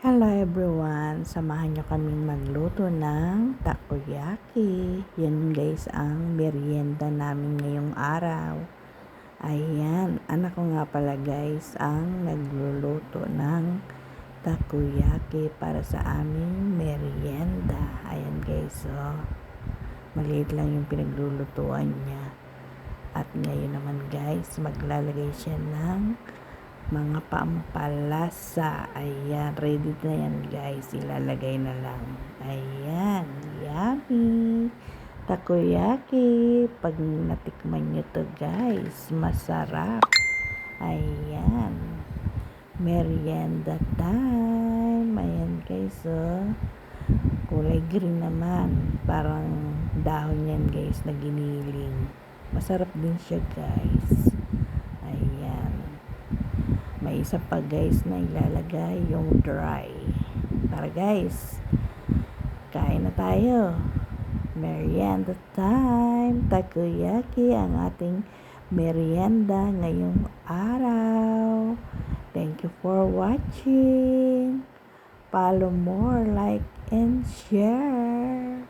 Hello everyone! Samahan nyo kaming magluto ng takoyaki. Yan guys ang merienda namin ngayong araw. Ayan, anak ko nga pala guys ang nagluluto ng takoyaki para sa aming merienda. Ayan guys, maliit lang yung pinaglulutuan niya. At ngayon naman guys, maglalagay siya ng mga pampalasa. Ayan, ready na yan guys, ilalagay na lang. Ayan, yummy takoyaki. Pag natikman nyo to guys, masarap. Ayan, merienda time. Ayan guys, kulay green naman, parang dahon yan guys na giniling. Masarap din siya guys. May isa pa guys na ilalagay yung dry. Tara guys, kain na tayo. Merienda time. Takoyaki ang ating merienda ngayong araw. Thank you for watching. Follow more, like and share.